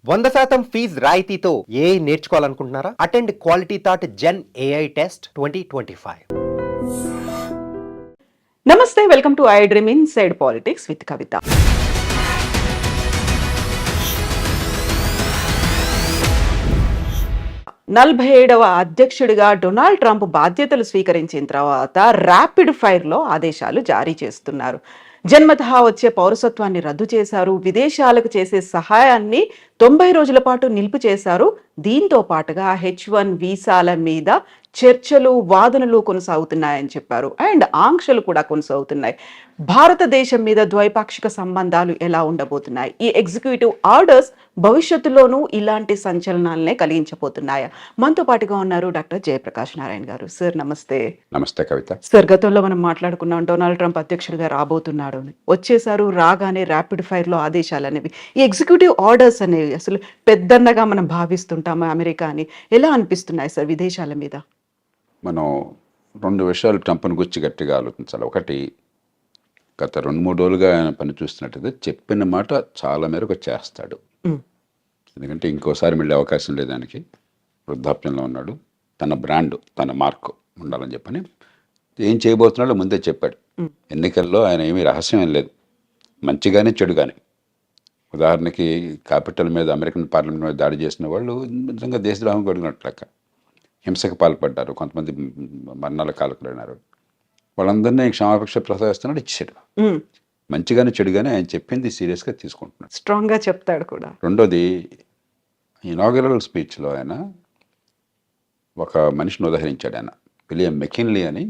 100% fees రాయితీతో AI నేర్చుకోవాలనుకుంటున్నారా? Attend quality thought gen AI test 2025. నమస్తే, welcome to I dream inside politics with Kavitha. నలభై 47వ అధ్యక్షుడిగా డొనాల్డ్ ట్రంప్ బాధ్యతలు స్వీకరించిన తర్వాత ర్యాపిడ్ ఫైర్లో ఆదేశాలు జారీ చేస్తున్నారు. జన్మతహా వచ్చే పౌరసత్వాన్ని రద్దు చేశారు. విదేశాలకు చేసే సహాయాన్ని 90 రోజుల పాటు నిలుపు చేశారు. దీంతో పాటుగా H1 వీసాల మీద చర్చలు, వాదనలు కొనసాగుతున్నాయని చెప్పారు. అండ్ ఆంక్షలు కూడా కొనసాగుతున్నాయి. భారతదేశం మీద ద్వైపాక్షిక సంబంధాలు ఎలా ఉండబోతున్నాయి? ఈ ఎగ్జిక్యూటివ్ ఆర్డర్స్ భవిష్యత్తులోనూ ఇలాంటి సంచలనాలనే కలిగించబోతున్నాయా? మనతో పాటుగా ఉన్నారు డాక్టర్ జయప్రకాష్ నారాయణ గారు. సార్ నమస్తే. నమస్తే కవిత. సార్, గతంలో మనం మాట్లాడుకున్నాం డొనాల్డ్ ట్రంప్ అధ్యక్షుడిగా రాబోతున్నాడు అని. వచ్చేసారు, రాగానే ర్యాపిడ్ ఫైర్లో ఆదేశాలు అనేవి, ఈ ఎగ్జిక్యూటివ్ ఆర్డర్స్ అనేవి అసలు పెద్దన్నగా మనం భావిస్తుంటాము అమెరికా అని. ఎలా అనిపిస్తున్నాయి సార్ విదేశాల మీద? మనం రెండు విషయాలు ట్రంప్ను గురించి గట్టిగా ఆలోచించాలి. ఒకటి, గత 2-3 రోజులుగా ఆయన పని చూస్తున్నట్టయితే చెప్పిన మాట చాలా మేరకు చేస్తాడు. ఎందుకంటే ఇంకోసారి మళ్ళీ అవకాశం లేదు ఆయనకి. వృద్ధాప్యంలో ఉన్నాడు. తన బ్రాండ్, తన మార్క్ ఉండాలని చెప్పని ఏం చేయబోతున్నాడో ముందే చెప్పాడు. ఎన్నికల్లో ఆయన ఏమీ రహస్యం ఏం లేదు, మంచిగానే చెడుగానే. ఉదాహరణకి క్యాపిటల్ మీద, అమెరికన్ పార్లమెంట్ మీద దాడి చేసిన వాళ్ళు నిజంగా దేశద్రోహం కొడుకున్నట్లు లెక్క. హింసకు పాల్పడ్డారు, కొంతమంది మరణాల కాలకులైనారు. వాళ్ళందరినీ క్షమాపక్ష ప్రసాదిస్తున్నాడు, ఇచ్చాడు. మంచిగానే చెడుగానే ఆయన చెప్పింది సీరియస్గా తీసుకుంటున్నాడు, స్ట్రాంగ్గా చెప్తాడు కూడా. రెండోది, ఇనాగరల్ స్పీచ్లో ఆయన ఒక మనిషిని ఉదహరించాడు. ఆయన విలియం మెకిన్లీ అని,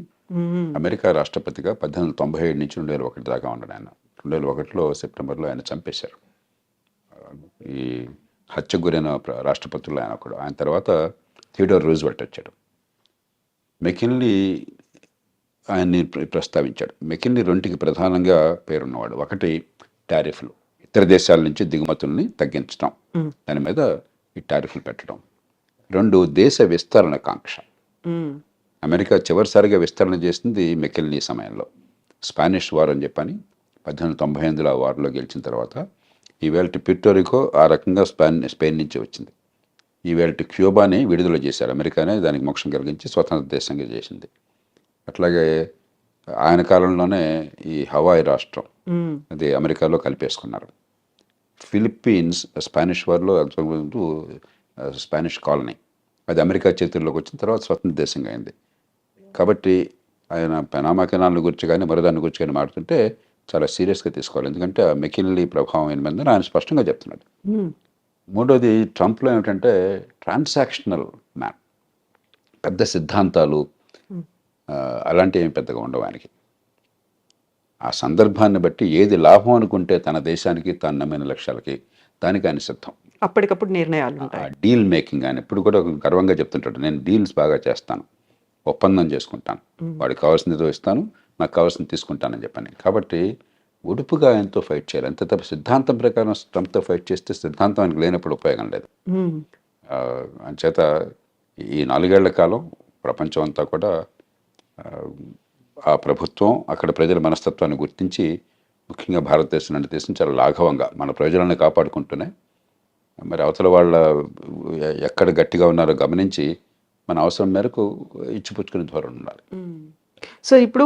అమెరికా రాష్ట్రపతిగా 1897 నుంచి 2001 దాకా ఉన్నాడు ఆయన. 2001లో సెప్టెంబర్లో ఆయన చంపేశారు. ఈ హత్యకు గురైన రాష్ట్రపతుల్లో ఆయన ఒకడు. ఆయన తర్వాత థియోడోర్ రూజ్వెల్ట్ వచ్చాడు. మెకిన్లీ ఆయన్ని ప్రస్తావించాడు. మెకిన్లీ రెండుకి ప్రధానంగా పేరున్నవాడు. ఒకటి, టారిఫ్లు, ఇతర దేశాల నుంచి దిగుమతుల్ని తగ్గించడం, దాని మీద ఈ టారిఫ్లు పెట్టడం. రెండు, దేశ విస్తరణ కాంక్ష. అమెరికా చివరిసారిగా విస్తరణ చేసింది మెకిన్లీ సమయంలో. స్పానిష్ వార్ అని చెప్పని 1898లో ఆ వార్లో గెలిచిన తర్వాత ఈవేళ ప్యూర్టోరికో ఆ రకంగా స్పెయిన్ నుంచి వచ్చింది. ఈవేళ క్యూబాని విడుదల చేశారు. అమెరికానే దానికి మోక్షం కలిగించి స్వతంత్ర దేశంగా చేసింది. అట్లాగే ఆయన కాలంలోనే ఈ హవాయి రాష్ట్రం అది అమెరికాలో కలిపేసుకున్నారు. ఫిలిప్పీన్స్ స్పానిష్ వార్లో స్పానిష్ కాలనీ, అది అమెరికా చేతుల్లోకి వచ్చిన తర్వాత స్వతంత్ర దేశంగా అయింది. కాబట్టి ఆయన పనామా కెనాల్ గురించి కానీ మరోదాని గురించి కానీ మాట్లాడుతుంటే చాలా సీరియస్గా తీసుకోవాలి. ఎందుకంటే ఆ మెకిన్లీ ప్రభావం ఏమైందని ఆయన స్పష్టంగా చెప్తున్నాడు. మూడోది, ట్రంప్లో ఏమిటంటే ట్రాన్సాక్షనల్ మ్యాన్. పెద్ద సిద్ధాంతాలు అలాంటివి ఏమి పెద్దగా ఉండవు ఆయనకి. ఆ సందర్భాన్ని బట్టి ఏది లాభం అనుకుంటే తన దేశానికి, తాను నమ్మిన లక్ష్యాలకి, దానికి ఆయన సిద్ధం. అప్పటికప్పుడు నిర్ణయాలు ఉంటాయి. డీల్ మేకింగ్ ఆయన ఎప్పుడు కూడా గర్వంగా చెప్తుంటాడు, నేను డీల్స్ బాగా చేస్తాను, ఒప్పందం చేసుకుంటాను, వాడికి కావాల్సింది ఇస్తాను, నాకు కావాల్సింది తీసుకుంటానని చెప్పని. కాబట్టి ఉడుపుగా ఆయనతో ఫైట్ చేయాలి. అంతే తప్ప సిద్ధాంతం ప్రకారం ట్రంప్తో ఫైట్ చేస్తే సిద్ధాంతం ఆయనకు లేనప్పుడు ఉపయోగం లేదు. అంచేత ఈ 4 ఏళ్ల కాలం ప్రపంచం అంతా కూడా ఆ ప్రభుత్వం, అక్కడ ప్రజల మనస్తత్వాన్ని గుర్తించి, ముఖ్యంగా భారతదేశం లాంటి దేశం చాలా లాఘవంగా మన ప్రజలను కాపాడుకుంటూనే మరి అవతల వాళ్ళ ఎక్కడ గట్టిగా ఉన్నారో గమనించి మన అవసరం మేరకు ఇచ్చిపుచ్చుకునే ధోరణి ఉండాలి. సో ఇప్పుడు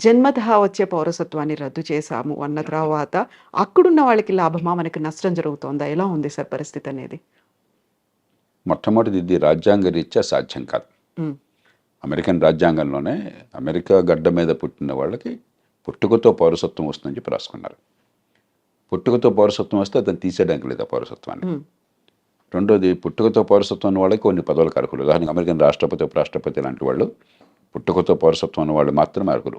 జన్మతహా వచ్చే పౌరసత్వాన్ని రద్దు చేశాము అన్న తర్వాత అక్కడున్న వాళ్ళకి లాభమా, మనకి నష్టం జరుగుతోందా? ఎలా ఉంది సార్ పరిస్థితి అనేది? మొట్టమొదటిది, ఇది రాజ్యాంగ రీత్యా సాధ్యం కాదు. అమెరికన్ రాజ్యాంగంలోనే అమెరికా గడ్డ మీద పుట్టిన వాళ్ళకి పుట్టుకతో పౌరసత్వం వస్తుందని చెప్పి రాసుకున్నారు. పుట్టుకతో పౌరసత్వం వస్తే అతను తీసేయడానికి లేదు ఆ పౌరసత్వాన్ని. రెండోది, పుట్టుకతో పౌరసత్వం ఉన్న వాళ్ళకి కొన్ని పదవులకు అర్హులు. ఉదాహరణకి అమెరికన్ రాష్ట్రపతి, ఉపరాష్ట్రపతి లాంటి వాళ్ళు పుట్టుకతో పౌరసత్వం ఉన్న వాళ్ళు మాత్రమే అర్హులు.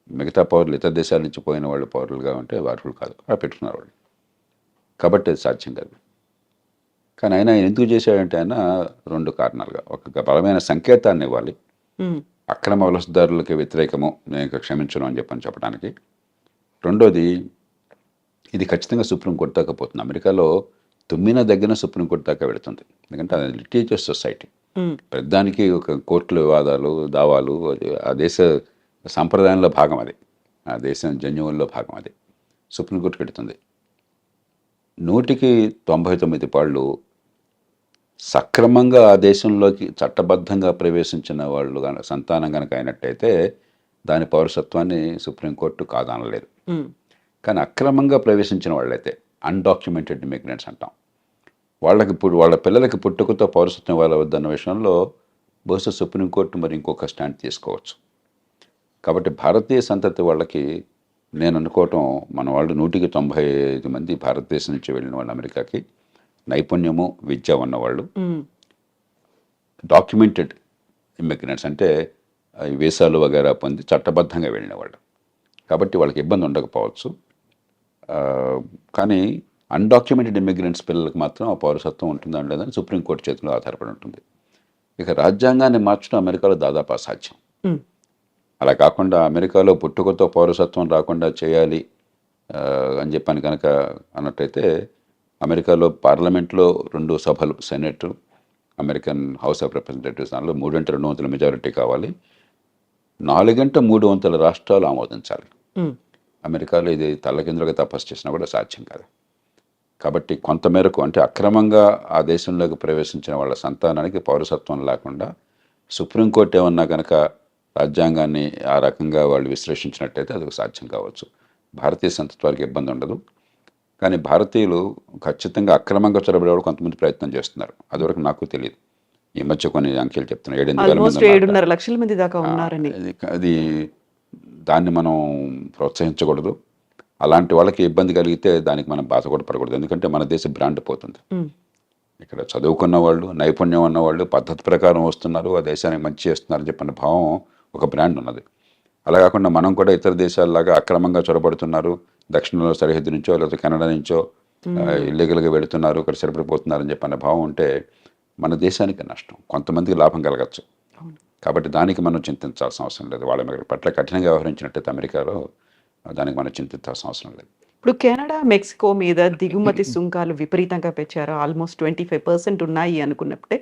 మిగతా పౌరులు, ఇతర దేశాల నుంచి పోయిన వాళ్ళు పౌరులుగా ఉంటే అర్హులు కాదు. అలా పెట్టుకున్నారు వాళ్ళు. కాబట్టి అది సాధ్యం కాదు. కానీ ఆయన ఎందుకు చేశాడంటే ఆయన 2 కారణాలుగా, ఒక బలమైన సంకేతాన్ని ఇవ్వాలి, అక్రమ వలసదారులకి వ్యతిరేకము, నేను క్షమించను అని చెప్పడానికి. రెండోది, ఇది ఖచ్చితంగా సుప్రీంకోర్టు దాకా పోతుంది. అమెరికాలో తుమ్మిన దగ్గర సుప్రీంకోర్టు దాకా వెళుతుంది. ఎందుకంటే అది లిటిగేటియస్ సొసైటీ. ప్రతిదానికి ఒక కోర్టుల వివాదాలు, దావాలు, ఆ దేశ సాంప్రదాయంలో భాగం అది, ఆ దేశం జన్యువుల్లో భాగం అది. సుప్రీంకోర్టుకి వెళుతుంది. 199 సక్రమంగా ఆ దేశంలోకి చట్టబద్ధంగా ప్రవేశించిన వాళ్ళు సంతానం కనుక అయినట్టయితే దాని పౌరసత్వాన్ని సుప్రీంకోర్టు కాదనలేదు. కానీ అక్రమంగా ప్రవేశించిన వాళ్ళైతే అన్డాక్యుమెంటెడ్ ఇమిగ్రెంట్స్ అంటాం, వాళ్ళకి ఇప్పుడు వాళ్ళ పిల్లలకి పుట్టుకతో పౌరసత్వం ఇవ్వాలి వద్దన్న విషయంలో బహుశా సుప్రీంకోర్టు మరి ఇంకొక స్టాండ్ తీసుకోవచ్చు. కాబట్టి భారతీయ సంతతి వాళ్ళకి నేను అనుకోవటం, మన వాళ్ళు 195 భారతదేశం నుంచి వెళ్ళిన వాళ్ళు అమెరికాకి నైపుణ్యము విద్య ఉన్నవాళ్ళు, డాక్యుమెంటెడ్ ఇమిగ్రెంట్స్ అంటే ఈ వీసాలు వగైరా పొంది చట్టబద్ధంగా వెళ్ళిన వాళ్ళు. కాబట్టి వాళ్ళకి ఇబ్బంది ఉండకపోవచ్చు. కానీ అన్డాక్యుమెంటెడ్ ఇమిగ్రెంట్స్ పిల్లలకు మాత్రం ఆ పౌరసత్వం ఉంటుందా లేదని సుప్రీంకోర్టు చేతిలో ఆధారపడి ఉంటుంది. ఇక రాజ్యాంగాన్ని మార్చడం అమెరికాలో దాదాపు అసాధ్యం. అలా కాకుండా అమెరికాలో పుట్టుకతో పౌరసత్వం రాకుండా చేయాలి అని చెప్పాను కనుక అన్నట్టయితే, అమెరికాలో పార్లమెంట్లో 2 సభలు, senate, American house of representatives, దానిలో 3/2 మెజారిటీ కావాలి. 4/3 రాష్ట్రాలు ఆమోదించాలి. అమెరికాలో ఇది తల్లకిందులుగా తపస్సు చేసినా కూడా సాధ్యం కాదు. కాబట్టి కొంతమేరకు అంటే అక్రమంగా ఆ దేశంలోకి ప్రవేశించిన వాళ్ళ సంతానానికి పౌరసత్వం లేకుండా సుప్రీంకోర్టు ఏమన్నా కనుక రాజ్యాంగాన్ని ఆ రకంగా వాళ్ళు విశ్లేషించినట్టయితే అది సాధ్యం కావచ్చు. భారతీయ సంతతి వారికి ఇబ్బంది ఉండదు. కానీ భారతీయులు ఖచ్చితంగా అక్రమంగా చొరబడేవాడు కొంతమంది ప్రయత్నం చేస్తున్నారు. అదివరకు నాకు తెలియదు. ఈ మధ్య కొన్ని అంకెలు చెప్తున్నారు, 7.5 లక్షల మంది దాకా ఉన్నారని. అది దాన్ని మనం ప్రోత్సహించకూడదు. అలాంటి వాళ్ళకి ఇబ్బంది కలిగితే దానికి మనం బాధ కూడా పడకూడదు. ఎందుకంటే మన దేశ బ్రాండ్ పోతుంది. ఇక్కడ చదువుకున్న వాళ్ళు, నైపుణ్యం ఉన్నవాళ్ళు పద్ధతి ప్రకారం వస్తున్నారు, ఆ దేశానికి మంచి చేస్తున్నారని చెప్పిన భావం ఒక బ్రాండ్ ఉన్నది. అలా కాకుండా మనం కూడా ఇతర దేశాలలాగా అక్రమంగా చొరబడుతున్నారు, దక్షిణంలో సరిహద్దు నుంచో లేకపోతే కెనడా నుంచో ఇల్లీగల్గా వెళుతున్నారు, ఇక్కడ సరిపడిపోతున్నారని చెప్పిన భావం ఉంటే మన దేశానికి నష్టం, కొంతమందికి లాభం కలగచ్చు. కాబట్టి దానికి మనం చింతించాల్సిన అవసరం లేదు. వాళ్ళ పట్ల కఠినంగా వ్యవహరించినట్టయితే అమెరికాలో దానికి మనం చింతించాల్సిన అవసరం లేదు. ఇప్పుడు కెనడా, మెక్సికో మీద దిగుమతి సుంకాలు విపరీతంగా పెంచారు. ఆల్మోస్ట్ 25% ఉన్నాయి అనుకున్నప్పుడే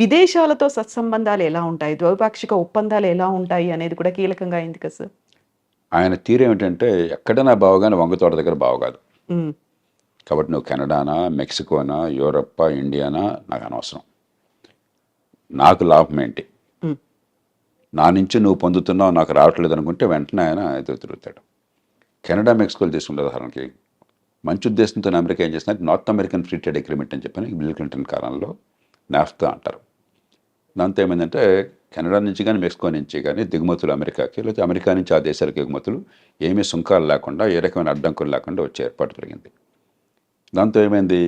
విదేశాలతో సత్సంబంధాలు ఎలా ఉంటాయి, ద్వైపాక్షిక ఒప్పందాలు ఎలా ఉంటాయి అనేది కూడా కీలకంగా అయింది కదా సార్. ఆయన తీరు ఏమిటంటే, ఎక్కడైనా బావగానే వంగతోట దగ్గర బావగాదు. కాబట్టి నువ్వు కెనడానా, మెక్సికోనా, యూరప్పా, ఇండియానా నాకు అనవసరం. నాకు లాభం ఏంటి, నా నుంచి నువ్వు పొందుతున్నావు, నాకు రావట్లేదు అనుకుంటే వెంటనే ఆయన ఎదురు తిరుగుతాడు. కెనడా, మెక్సికోలు తీసుకుంటే ఉదాహరణకి మంచి ఉద్దేశంతో అమెరికా ఏం చేస్తుందంటే north American free trade agreement అని చెప్పని బిల్ క్లింటన్ కాలంలో నాఫ్తా అంటారు. దాంతో ఏమైందంటే కెనడా నుంచి కానీ మెక్సికో నుంచి కానీ దిగుమతులు అమెరికాకి, లేకపోతే అమెరికా నుంచి ఆ దేశాలకు ఎగుమతులు ఏమీ సుంకాలు లేకుండా, ఏ రకమైన అడ్డంకులు లేకుండా వచ్చే ఏర్పాటు జరిగింది. దాంతో ఏమైంది,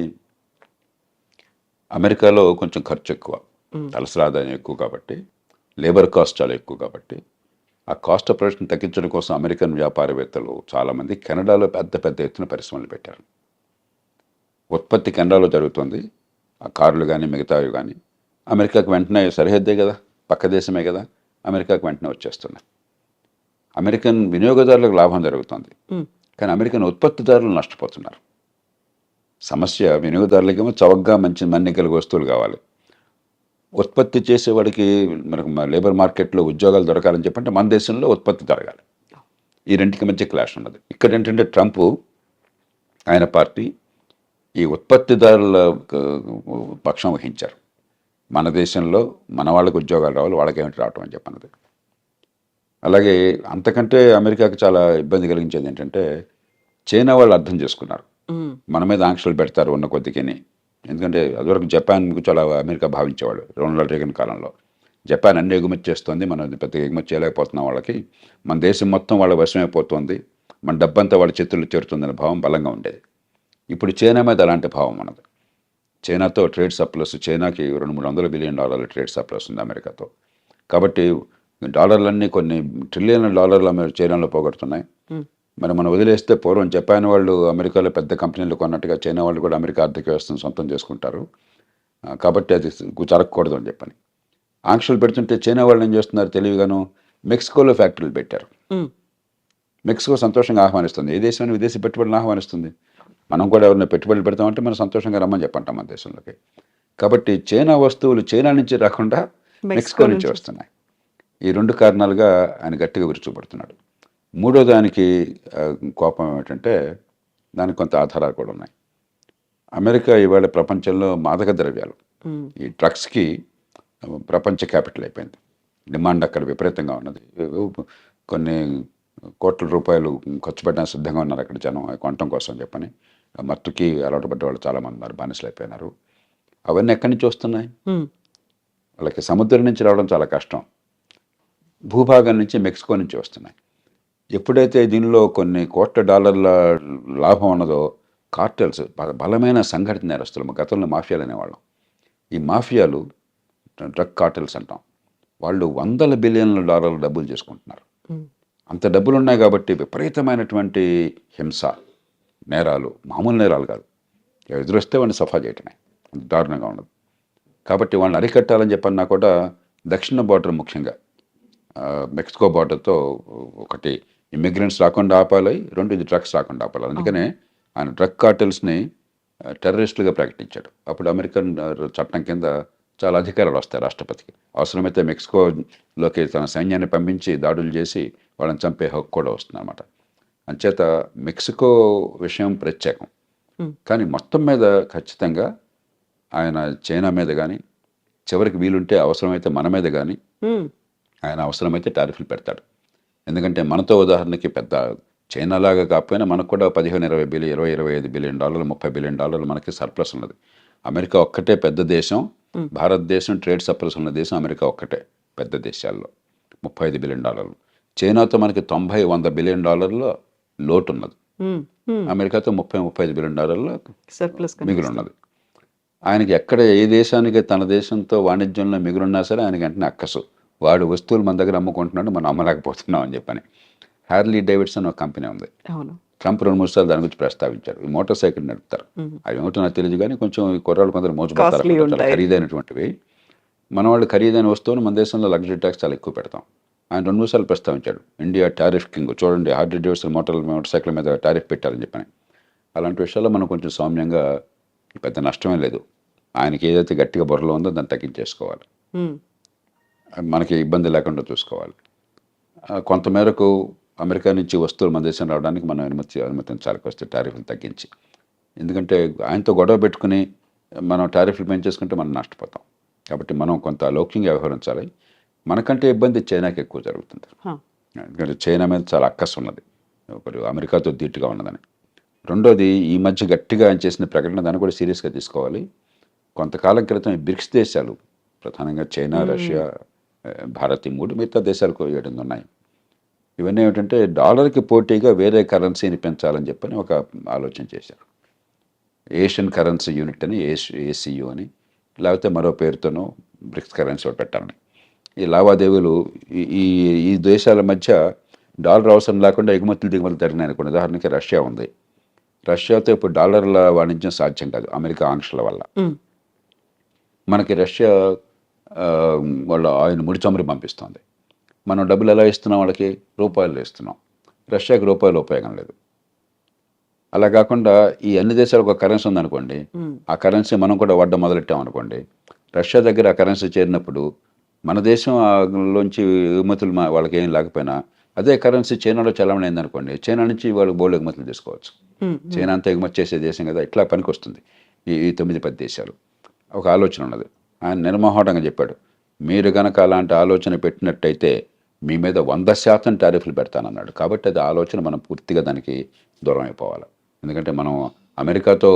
అమెరికాలో కొంచెం ఖర్చు ఎక్కువ, తలసరి ఆదాయం ఎక్కువ కాబట్టి, లేబర్ కాస్ట్ చాలా ఎక్కువ కాబట్టి, ఆ కాస్ట్ ఆఫ్ ప్రొడక్షన్ తగ్గించడం కోసం అమెరికన్ వ్యాపారవేత్తలు చాలామంది కెనడాలో పెద్ద పెద్ద ఎత్తున పరిశ్రమలు పెట్టారు. ఉత్పత్తి కెనడాలో జరుగుతుంది, ఆ కార్లు కానీ మిగతావి కానీ అమెరికాకు వెంటనే సరిహద్దే కదా, పక్క దేశమే కదా, అమెరికాకు వెంటనే వచ్చేస్తున్నాయి. అమెరికన్ వినియోగదారులకు లాభం జరుగుతుంది, కానీ అమెరికన్ ఉత్పత్తిదారులు నష్టపోతున్నారు. సమస్య వినియోగదారులకేమో చవకగా మంచి మన్నికల వస్తువులు కావాలి, ఉత్పత్తి చేసేవాడికి మనకు లేబర్ మార్కెట్లో ఉద్యోగాలు దొరకాలని చెప్పంటే మన దేశంలో ఉత్పత్తి జరగాలి. ఈ రెండింటికి మధ్య క్లాష్ ఉన్నది. ఇక్కడ ఏంటంటే ట్రంప్ ఆయన పార్టీ ఈ ఉత్పత్తిదారుల పక్షం వహించారు. మన దేశంలో మన వాళ్ళకి ఉద్యోగాలు రావాలి, వాళ్ళకి ఏమిటి రావటం అని చెప్పన్నది. అలాగే అంతకంటే అమెరికాకి చాలా ఇబ్బంది కలిగించేది ఏంటంటే, చైనా వాళ్ళు అర్థం చేసుకున్నారు మన మీద ఆంక్షలు పెడతారు ఉన్న కొద్దికిని. ఎందుకంటే అదివరకు జపాన్ చాలా అమెరికా భావించేవాడు రొనాల్డ్ రేగన్ కాలంలో. జపాన్ అన్ని ఎగుమతి చేస్తుంది, మనం పెద్ద ఎగుమతి చేయలేకపోతున్నాం, వాళ్ళకి మన దేశం మొత్తం వాళ్ళ వశమైపోతుంది, మన డబ్బంతా వాళ్ళ చేతుల్లో చేరుతుందనే భావం బలంగా ఉండేది. ఇప్పుడు చైనా మీద అలాంటి భావం ఉన్నది. చైనాతో ట్రేడ్ సర్ప్లస్, చైనాకి $200-300 బిలియన్ ట్రేడ్ సర్ప్లస్ ఉంది అమెరికాతో. కాబట్టి డాలర్లన్నీ కొన్ని ట్రిలియన్ల డాలర్లు చైనాలో పోగొడుతున్నాయి. మరి మనం వదిలేస్తే పూర్వం జపాన్ వాళ్ళు అమెరికాలో పెద్ద కంపెనీలు కొన్నట్టుగా చైనా వాళ్ళు కూడా అమెరికా ఆర్థిక వ్యవస్థను సొంతం చేసుకుంటారు. కాబట్టి అది జరగకూడదు అని చెప్పని ఆంక్షలు పెడుతుంటే చైనా వాళ్ళు ఏం చేస్తున్నారు తెలివిగాను, మెక్సికోలో ఫ్యాక్టరీలు పెట్టారు. మెక్సికో సంతోషంగా ఆహ్వానిస్తుంది, ఏ దేశం విదేశీ పెట్టుబడులను ఆహ్వానిస్తుంది. మనం కూడా ఎవరైనా పెట్టుబడులు పెడతామంటే మనం సంతోషంగా రమ్మని చెప్పంటాం మన దేశంలోకి. కాబట్టి చైనా వస్తువులు చైనా నుంచి రాకుండా మెక్సికో నుంచి వస్తున్నాయి. ఈ 2 కారణాలుగా ఆయన గట్టిగా విరుచుపడుతున్నాడు. మూడో దానికి కోపం ఏమిటంటే, దానికి కొంత ఆధారాలు కూడా ఉన్నాయి. అమెరికా ఇవాళ ప్రపంచంలో మాదక ద్రవ్యాలు, ఈ డ్రగ్స్కి ప్రపంచ క్యాపిటల్ అయిపోయింది. డిమాండ్ అక్కడ విపరీతంగా ఉన్నది. కొన్ని కోట్ల రూపాయలు ఖర్చు పెట్టడానికి సిద్ధంగా ఉన్నారు అక్కడ జనం కొనటం కోసం చెప్పని. మత్తుకి అలవాటు పడ్డ వాళ్ళు చాలామంది ఉన్నారు, బానిసలు అయిపోయినారు. అవన్నీ ఎక్కడి నుంచి వస్తున్నాయి? వాళ్ళకి సముద్రం నుంచి రావడం చాలా కష్టం, భూభాగం నుంచి, మెక్సికో నుంచి వస్తున్నాయి. ఎప్పుడైతే దీనిలో కొన్ని కోట్ల డాలర్ల లాభం ఉన్నదో, కార్టెల్స్, బలమైన సంఘటిత నేరస్తులు, గతంలో మాఫియాలు అనేవాళ్ళం, ఈ మాఫియాలు, డ్రగ్ కార్టెల్స్ అంటాం, వాళ్ళు వందల బిలియన్ల డాలర్ల డబ్బులు చేసుకుంటున్నారు. అంత డబ్బులు ఉన్నాయి కాబట్టి విపరీతమైనటువంటి హింస, నేరాలు, మామూలు నేరాలు కాదు, ఎదురొస్తే వాడిని సఫా చేయటమే, అంత దారుణంగా ఉన్నది. కాబట్టి వాళ్ళని అరికట్టాలని చెప్పన్నా కూడా దక్షిణ బార్డర్, ముఖ్యంగా మెక్సికో బార్డర్తో, ఒకటి ఇమిగ్రెంట్స్ రాకుండా ఆపాలి, రెండు ఇది డ్రగ్స్ రాకుండా ఆపాలి. అందుకనే ఆయన డ్రగ్ కార్టెల్స్ని టెర్రరిస్టులుగా ప్రకటించాడు. అప్పుడు అమెరికన్ చట్టం కింద చాలా అధికారాలు వస్తాయి రాష్ట్రపతికి. అవసరమైతే మెక్సికోలోకి తన సైన్యాన్ని పంపించి దాడులు చేసి వాళ్ళని చంపే హక్కు కూడా వస్తుంది అన్నమాట. అంచేత మెక్సికో విషయం ప్రత్యేకం. కానీ మొత్తం మీద ఖచ్చితంగా ఆయన చైనా మీద కానీ, చివరికి వీలుంటే అవసరమైతే మన మీద కానీ ఆయన అవసరమైతే టారిఫ్లు పెడతాడు. ఎందుకంటే మనతో ఉదాహరణకి పెద్ద చైనా లాగా కాకపోయినా మనకు కూడా 15-20 బిలియన్, 20-25 బిలియన్ డాలర్లు, 30 బిలియన్ డాలర్లు మనకి సర్ప్లస్ ఉన్నది. అమెరికా ఒక్కటే పెద్ద దేశం, భారతదేశం ట్రేడ్ సర్ప్లస్ ఉన్న దేశం అమెరికా ఒక్కటే పెద్ద దేశాల్లో, 35 బిలియన్ డాలర్లు. చైనాతో మనకి 90-100 బిలియన్ డాలర్ల లోటు ఉన్నది. అమెరికాతో 30-35 బిలియన్ డాలర్ల సర్ప్లస్ మిగిలి ఉన్నది. ఆయనకి ఎక్కడ ఏ దేశానికి తన దేశంతో వాణిజ్యంలో మిగులున్నా సరే ఆయనకి వెంటనే అక్కసు, వాడు వస్తువులు మన దగ్గర అమ్ముకుంటున్నాడు, మనం అమ్మలేకపోతున్నాం అని చెప్పని. హార్లీ డేవిడ్సన్ ఒక కంపెనీ ఉంది, ట్రంప్ 2-3 సార్లు దాని గురించి ప్రస్తావించారు. ఈ మోటార్ సైకిల్ నడుపుతారు, అవి ఏమిటో నాకు తెలియదు కానీ కొంచెం ఈ కుర్రాళ్ళు కొందరు మోసపోతారు, చాలా ఖరీదైనటువంటివి. మన వాళ్ళు ఖరీదైన వస్తువులు మన దేశంలో లగ్జరీ ట్యాక్స్ చాలా ఎక్కువ పెడతాం. ఆయన 2-3 సార్లు ప్రస్తావించాడు, ఇండియా టారిఫ్ కింగ్, చూడండి హార్లీ డేవిడ్సన్ మోటార్ సైకిల్ మీద టారిఫ్ పెట్టారని చెప్పని. అలాంటి విషయాల్లో మనం కొంచెం సౌమ్యంగా, పెద్ద నష్టమే లేదు, ఆయనకి ఏదైతే గట్టిగా బుర్రలో ఉందో దాన్ని తగ్గించేసుకోవాలి, మనకి ఇబ్బంది లేకుండా చూసుకోవాలి. కొంతమేరకు అమెరికా నుంచి వస్తువులు మన దేశం రావడానికి మనం అనుమతించాలి వస్తే టారిఫ్లు తగ్గించి. ఎందుకంటే ఆయనతో గొడవ పెట్టుకుని మనం టారిఫ్లు పెంచేసుకుంటే మనం నష్టపోతాం. కాబట్టి మనం కొంత లౌక్యంగా వ్యవహరించాలి. మనకంటే ఇబ్బంది చైనాకి ఎక్కువ జరుగుతుంది, ఎందుకంటే చైనా మీద చాలా అక్కసు ఉన్నది, ఒకరు అమెరికాతో ధీటుగా ఉన్నదని. రెండోది, ఈ మధ్య గట్టిగా ఆయన చేసిన ప్రకటన, దాన్ని కూడా సీరియస్గా తీసుకోవాలి. కొంతకాలం క్రితం ఈ బ్రిక్స్ దేశాలు, ప్రధానంగా చైనా, రష్యా, భారత్, ఈ 3, మిగతా దేశాలకు 7 ఉన్నాయి. ఇవన్నీ ఏమిటంటే డాలర్కి పోటీగా వేరే కరెన్సీని పెంచాలని చెప్పని ఒక ఆలోచన చేశారు. ఏషియన్ కరెన్సీ యూనిట్ అని, ఏసీయూ అని, లేకపోతే మరో పేరుతోనూ బ్రిక్స్ కరెన్సీ ఒకటి పెట్టాలని. ఈ లావాదేవీలు ఈ దేశాల మధ్య డాలర్ అవసరం లేకుండా ఎగుమతులు దిగుమతులు జరిగినాయి అనుకోండి. ఉదాహరణకి రష్యా ఉంది, రష్యాతో ఇప్పుడు డాలర్ల వాణిజ్యం సాధ్యం కాదు అమెరికా ఆంక్షల వల్ల. మనకి రష్యా వాళ్ళ ఆయన ముడి చమురు పంపిస్తుంది, మనం డబ్బులు ఎలా ఇస్తున్నాం వాళ్ళకి? రూపాయలు ఇస్తున్నాం. రష్యాకి రూపాయలు ఉపయోగం లేదు. అలా కాకుండా ఈ అన్ని దేశాలకు ఒక కరెన్సీ ఉందనుకోండి, ఆ కరెన్సీ మనం కూడా వాడడం మొదలెట్టాం అనుకోండి, రష్యా దగ్గర ఆ కరెన్సీ చేరినప్పుడు మన దేశంలోంచి ఎగుమతులు వాళ్ళకి ఏం లేకపోయినా అదే కరెన్సీ చైనాలో చలామణి అయిందనుకోండి, చైనా నుంచి వాళ్ళు బోల్డ్ ఎగుమతులు తీసుకోవచ్చు. చైనా అంతా ఎగుమతి చేసే దేశం కదా, ఇట్లా పనికి వస్తుంది ఈ 9-10 దేశాలు. ఒక ఆలోచన ఉన్నది. ఆయన నిర్మోహటంగా చెప్పాడు, మీరు కనుక అలాంటి ఆలోచన పెట్టినట్టయితే మీ మీద 100% టారిఫ్లు పెడతానన్నాడు. కాబట్టి అది ఆలోచన మనం పూర్తిగా దానికి దూరం అయిపోవాలి. ఎందుకంటే మనం అమెరికాతో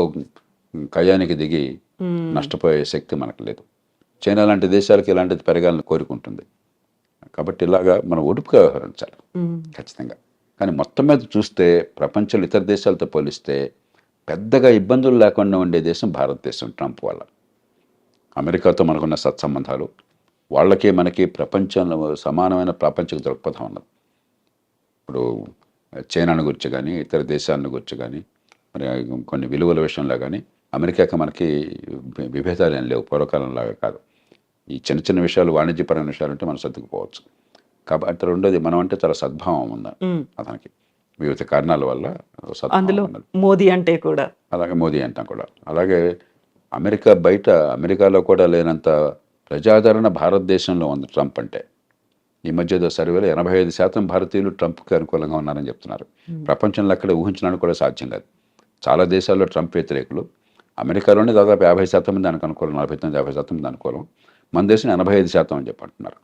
కయ్యానికి దిగి నష్టపోయే శక్తి మనకు లేదు. చైనా లాంటి దేశాలకు ఇలాంటిది పెరగాలని కోరుకుంటుంది. కాబట్టి ఇలాగా మనం ఒడుపుగా వ్యవహరించాలి ఖచ్చితంగా. కానీ మొత్తం మీద చూస్తే ప్రపంచంలో ఇతర దేశాలతో పోలిస్తే పెద్దగా ఇబ్బందులు లేకుండా ఉండే దేశం భారతదేశం. ట్రంప్ వల్ల అమెరికాతో మనకున్న సత్సంబంధాలు, వాళ్ళకి మనకి ప్రపంచంలో సమానమైన ప్రాపంచిక దృక్పథం ఉన్నది. ఇప్పుడు చైనాను గురించి కానీ, ఇతర దేశాలను గురించి కానీ, మరి కొన్ని విలువల విషయంలో కానీ అమెరికాకి మనకి విభేదాలు ఏం లేవు, పూర్వకాలంలాగా కాదు. ఈ చిన్న చిన్న విషయాలు, వాణిజ్యపరమైన విషయాలు అంటే మనం సర్దుకుపోవచ్చు. కాబట్టి రెండోది, మనం అంటే చాలా సద్భావం ఉంది అతనికి, వివిధ కారణాల వల్ల అందులో మోదీ అంటే కూడా, అలాగే మోదీ అంటాం కూడా. అలాగే అమెరికా బయట, అమెరికాలో కూడా లేనంత ప్రజాదరణ భారతదేశంలో ఉంది ట్రంప్ అంటే. ఈ మధ్య సర్వేలో 85% భారతీయులు ట్రంప్కి అనుకూలంగా ఉన్నారని చెప్తున్నారు. ప్రపంచంలో అక్కడ ఊహించడానికి కూడా సాధ్యం కాదు. చాలా దేశాల్లో ట్రంప్ వ్యతిరేకులు, అమెరికాలోనే దాదాపు 50% మంది దానికి అనుకూలం, 49-50% మంది అనుకూలం. మన దేశం 85% అని చెప్పి అంటున్నారు.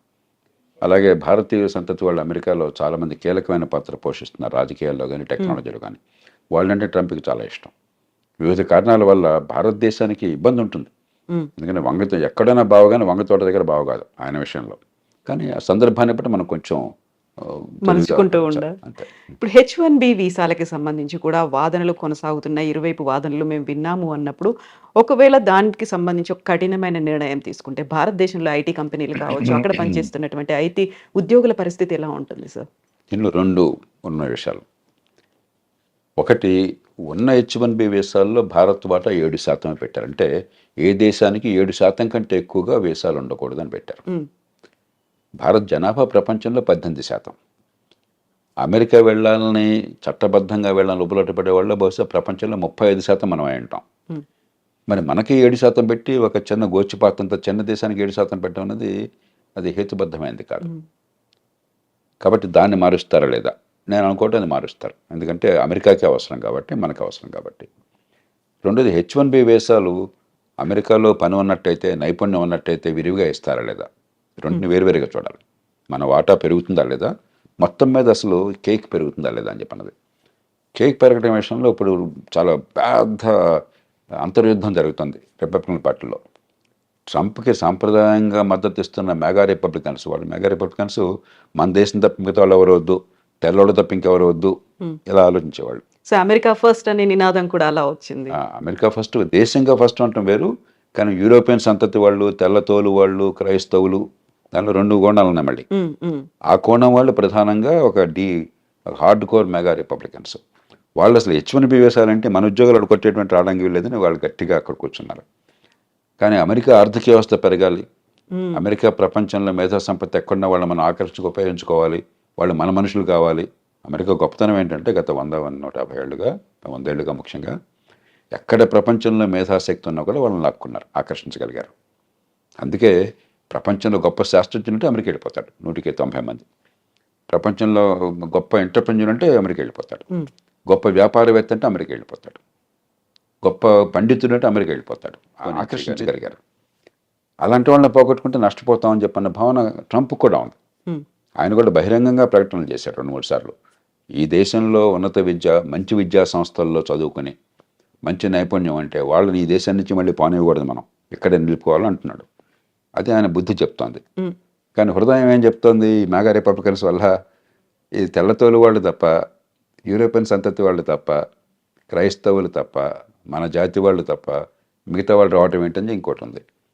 అలాగే భారతీయ సంతతి వాళ్ళు అమెరికాలో చాలామంది కీలకమైన పాత్ర పోషిస్తున్నారు, రాజకీయాల్లో కానీ టెక్నాలజీలో కానీ. వాళ్ళంటే ట్రంప్కి చాలా ఇష్టం. వివిధ కారణాల వల్ల భారతదేశానికి ఇబ్బంది ఉంటుంది. ఎందుకంటే వంగతో ఎక్కడైనా బావగానే వంగతోట దగ్గర బావ కాదు ఆయన విషయంలో. కానీ ఆ సందర్భాన్ని బట్టి మనం కొంచెం మలుచుకుంటూ ఉండాలి. అంతే. ఇప్పుడు H1B వీసాలకి సంబంధించి కూడా వాదనలు కొనసాగుతున్నాయి. ఇరువైపు వాదనలు మేము విన్నాము అన్నప్పుడు, ఒకవేళ దానికి సంబంధించి ఒక కఠినమైన నిర్ణయం తీసుకుంటే భారతదేశంలో ఐటీ కంపెనీలు కావచ్చు, అక్కడ పనిచేస్తున్నటువంటి ఐటీ ఉద్యోగుల పరిస్థితి ఎలా ఉంటుంది సార్? ఇందులో రెండు ఉన్న విషయాలు. ఒకటి, ఉన్న H1B వీసాల్లో భారత్ వాటా 7% పెట్టారు. అంటే ఏ దేశానికి 7% కంటే ఎక్కువగా వీసాలు ఉండకూడదని పెట్టారు. భారత్ జనాభా ప్రపంచంలో 18%. అమెరికా వెళ్ళాలని, చట్టబద్ధంగా వెళ్ళాలని ఉపలొట్టపడే వాళ్ళు బహుశా ప్రపంచంలో 35% మనం అయి ఉంటాం. మరి మనకి 7% పెట్టి ఒక చిన్న గోచిపాతంత చిన్న దేశానికి 7% పెట్టడం అనేది అది హేతుబద్ధమైనది కాదు. కాబట్టి దాన్ని మారుస్తారా లేదా? నేను అనుకోవటం అది మారుస్తారు. ఎందుకంటే అమెరికాకి అవసరం కాబట్టి, మనకు అవసరం కాబట్టి. రెండోది, H1B వీసాలు అమెరికాలో పని ఉన్నట్టయితే, నైపుణ్యం ఉన్నట్టయితే విరివిగా ఇస్తారా లేదా? రెండుని వేరువేరుగా చూడాలి. మన వాటా పెరుగుతుందా లేదా, మొత్తం మీద అసలు కేక్ పెరుగుతుందా లేదా అని చెప్పన్నది. కేక్ పెరగడం విషయంలో ఇప్పుడు చాలా పెద్ద అంతర్యుద్ధం జరుగుతుంది రిపబ్లికన్ పార్టీలో. ట్రంప్కి సాంప్రదాయంగా మద్దతు ఇస్తున్న మెగా రిపబ్లికన్స్, వాళ్ళు మెగా రిపబ్లికన్స్ మన దేశం తప్ప మిగతా వాళ్ళు ఎవరు వద్దు, తెల్లవాళ్ళు తప్ప ఇంకెవరు వద్దు, ఇలా ఆలోచించేవాళ్ళు. సో అమెరికా ఫస్ట్ అనే నినాదం కూడా అలా వచ్చింది. అమెరికా ఫస్ట్, దేశంగా ఫస్ట్ అంటాం వేరు, కానీ యూరోపియన్ సంతతి వాళ్ళు, తెల్లతోలు వాళ్ళు, క్రైస్తవులు, దానిలో రెండు కోణాలు ఉన్నాయి మళ్ళీ. ఆ కోణం వాళ్ళు ప్రధానంగా ఒక హార్డ్ కోర్ మెగా రిపబ్లికన్స్. వాళ్ళు అసలు H1B వీసాలంటే మన ఉద్యోగాలు కొట్టేటువంటి రావడానికి వీల్లేదని వాళ్ళు గట్టిగా అక్కడ కూర్చున్నారు. కానీ అమెరికా ఆర్థిక వ్యవస్థ పెరగాలి, అమెరికా ప్రపంచంలో మేధా సంపత్తి ఎక్కడున్నా వాళ్ళు మనం ఆకర్షించుకు ఉపయోగించుకోవాలి, వాళ్ళు మన మనుషులు కావాలి. అమెరికా గొప్పతనం ఏంటంటే గత 100-150 ఏళ్ళుగా, 100 ఏళ్ళుగా ముఖ్యంగా, ఎక్కడ ప్రపంచంలో మేధాశక్తి ఉన్నా కూడా వాళ్ళని లాక్కున్నారు, ఆకర్షించగలిగారు. అందుకే ప్రపంచంలో గొప్ప శాస్త్రజ్ఞులు అంటే అమెరికా వెళ్ళిపోతాడు 190 మంది. ప్రపంచంలో గొప్ప ఎంటర్ప్రెన్యూర్ అంటే అమెరికా వెళ్ళిపోతాడు. గొప్ప వ్యాపారవేత్త అంటే అమెరికా వెళ్ళిపోతాడు. గొప్ప పండితుడు అంటే అమెరికా వెళ్ళిపోతాడు. ఆకర్షించగలిగారు. అలాంటి వాళ్ళని పోగొట్టుకుంటే నష్టపోతామని చెప్పన్న భావన ట్రంప్ కూడా ఉంది. ఆయన కూడా బహిరంగంగా ప్రకటనలు చేశారు 2-3 సార్లు. ఈ దేశంలో ఉన్నత విద్య, మంచి విద్యా సంస్థల్లో చదువుకుని మంచి నైపుణ్యం అంటే వాళ్ళని ఈ దేశం నుంచి మళ్ళీ పోనివ్వకూడదు, మనం ఇక్కడే నిలుపుకోవాలంటున్నాడు. అది ఆయన బుద్ధి చెప్తోంది. కానీ హృదయం ఏం చెప్తోంది? మెగా రిపబ్లికన్స్ వల్ల ఈ తెల్లతోలు వాళ్ళు తప్ప, యూరోపియన్ సంతతి వాళ్ళు తప్ప, క్రైస్తవులు తప్ప, మన జాతి వాళ్ళు తప్ప మిగతా వాళ్ళు రావటం ఏంటని ఇంకోటి ఉంది.